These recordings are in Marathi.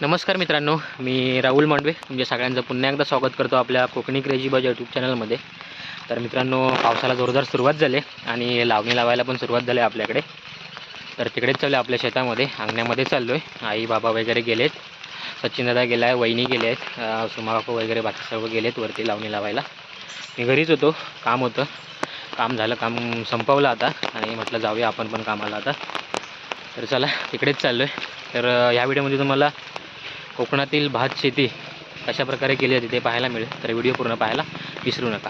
नमस्कार मित्रांनो, मी राहुल मांडवे तुमच्या सगळ्यांचं पुन्हा एकदा स्वागत करतो आपल्या कोकणी क्रेझी बज यूट्यूब चॅनलमध्ये. तर मित्रांनो, पावसाला जोरदार सुरुवात झाली आणि लावणी लावायला पण सुरुवात झाली आपल्याकडे. तर तिकडेच चाललो आपल्या शेतामध्ये, अंगण्यामध्ये चाललो आहे. आई बाबा वगैरे गेलेत, सचिन दादा गेला आहे, वहिनी गेले आहेत, सुमा बापू वगैरे बाकी सर्व गेलेत वरती लावणी लावायला. मी घरीच होतो, काम होतं, काम झालं, काम संपवलं आता आणि म्हटलं जाऊया आपण पण कामाला आता. तर चला तिकडेच चाललो आहे. तर ह्या व्हिडिओमध्ये तुम्हाला कोकणातील भात शेती कशा प्रकारे केली जाते ते पाहायला मिळेल. तर व्हिडिओ पूर्ण पाहायला विसरू नका.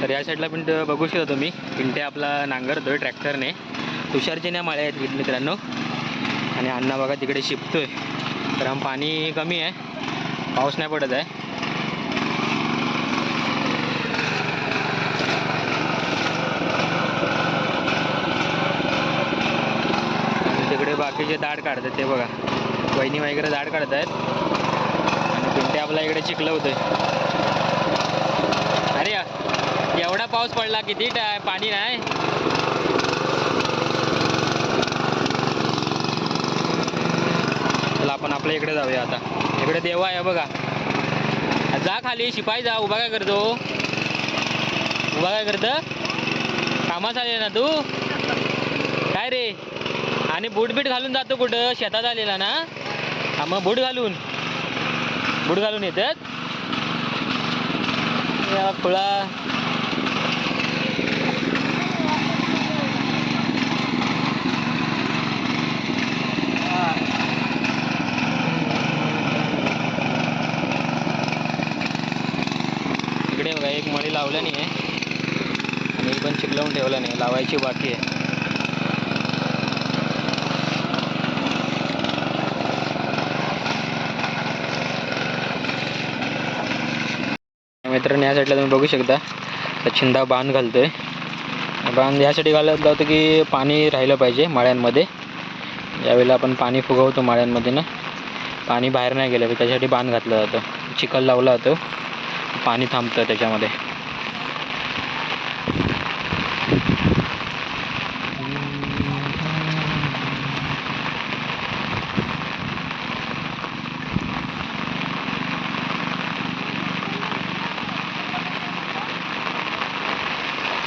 तर या साईडला पिंट बघू शकता तुम्ही, पिंटे आपला नांगरतोय ट्रॅक्टरने. तुषारचे नाही माळे आहेत मित्रांनो. आणि अण्णा बघा तिकडे शिपतोय, कारण पाणी कमी आहे, पाऊस नाही पडत आहे. आणि तिकडे बाकीचे दाढ काढतात ते बघा, वहिनी वगैरे दाढ काढत आहेत. आणि पिंटे आपला इकडे चिखलं होतोय. अरे एवढा पाऊस पडला, किती पाणी नाही. चला आपण आपल्या इकडे जाऊया आता. इकडे देवा आहे बघा, जा खाली, शिपाई जा. उभा काय करतो, उभा काय करतं, कामात आले ना तू काय रे. आणि बूट बीट घालून जातो कुठं, शेतात आलेला ना. हा मग बूट घालून येतात खुळा. इकडे बघा, एक मळी लावला नाही आहे आणि पण चिखलवून ठेवला नाही, लावायची बाकी आहे. मित्रांनो, या साईडला तुम्ही बघू शकता सचिनदा बांध घालतोय. बांध यासाठी घालत लावतो की पाणी राहिलं पाहिजे माळ्यांमध्ये. यावेळेला आपण पाणी फुगवतो माळ्यांमध्ये ना, पाणी बाहेर नाही गेलं, त्याच्यासाठी बांध घातला जातो. चिखल लावला जातो, पाणी थांबतं त्याच्यामध्ये.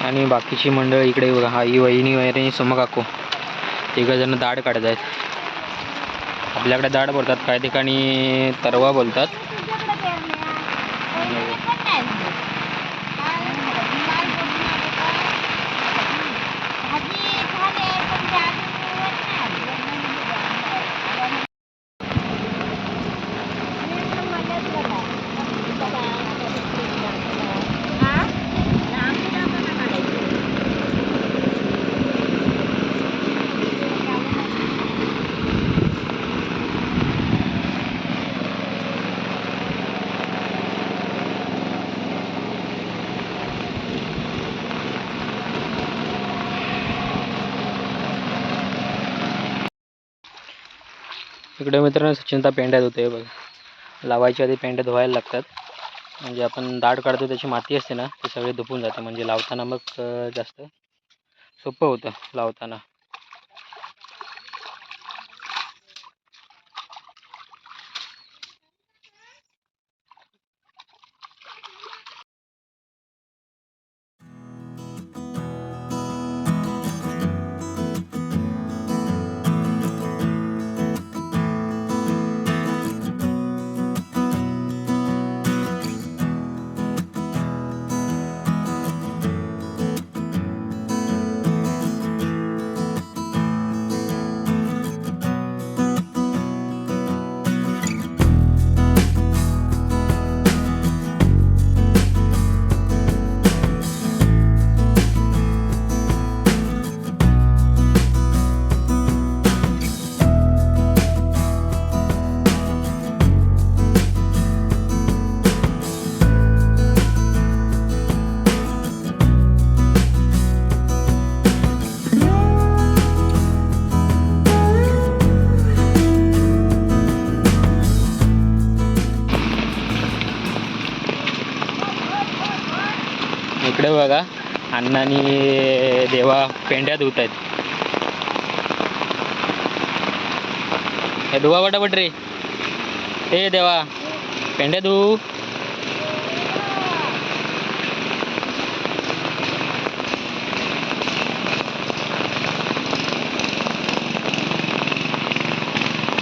आणि बाकीची मंडळ इकडे बघा, हा ही वहिनी वगैरे सुमा काकू तिघंजण दाढ काढत आहेत. आपल्याकडे दाढ बोलतात, काही ठिकाणी तरवा बोलतात. इकडे मित्रांनो सचिनता पेंड्यात होते बघा. लावायच्या आधी पेंड्या धुवायला लागतात, म्हणजे आपण दाढ काढतो त्याची माती असते ना, ती सगळी धुपून जाते, म्हणजे लावताना मग जास्त सोपं होतं लावताना. इकडे बघा, अण्णांनी देवा पेंड्या धुत आहेत. हे धुवा पटापट रे. हे देवा पेंड्या धू.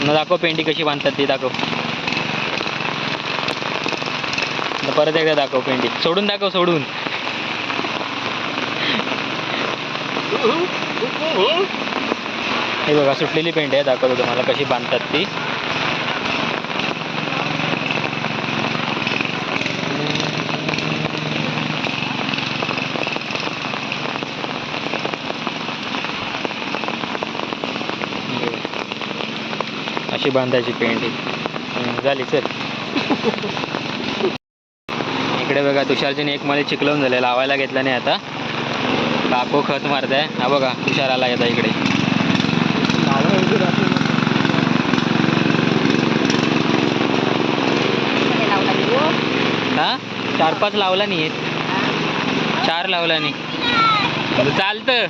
दाखव पेंडी कशी बांधतात ती दाखव. परत एकदा दाखव पेंडी. सोडून दाखव सोडून. हे बघा सुटलेली पेंडी आहे. दाखवतो तुम्हाला कशी बांधतात ती. अशी बांधायची पेंडी. झाली चल. इकडे बघा तुषारजीने एक मध्ये चिखलवून झालं, लावायला घेतला नाही. आता काको खत मारताय. हा बघा तुषार आला येता इकडे. हा 4-5 लावला नाही. 4 लावला नाही. चालतं.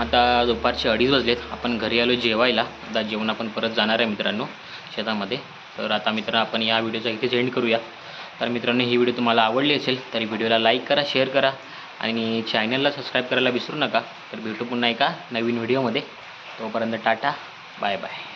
आता दुपारचे 2:30 वाजलेत. आपण घरी आलो जेवायला. आता जेवण आपण परत जाणार आहे मित्रांनो शेतामध्ये. तर आता मित्र आपण या व्हिडिओचा इथेच एंड करूया. तर मित्रांनो ही व्हिडिओ तुम्हाला आवडली असेल तर व्हिडिओला लाईक करा, शेअर करा आणि चॅनलला सबस्क्राईब करायला विसरू नका. तर भेटू पुन्हा एका नवीन व्हिडिओमध्ये. तोपर्यंत टाटा, बाय बाय.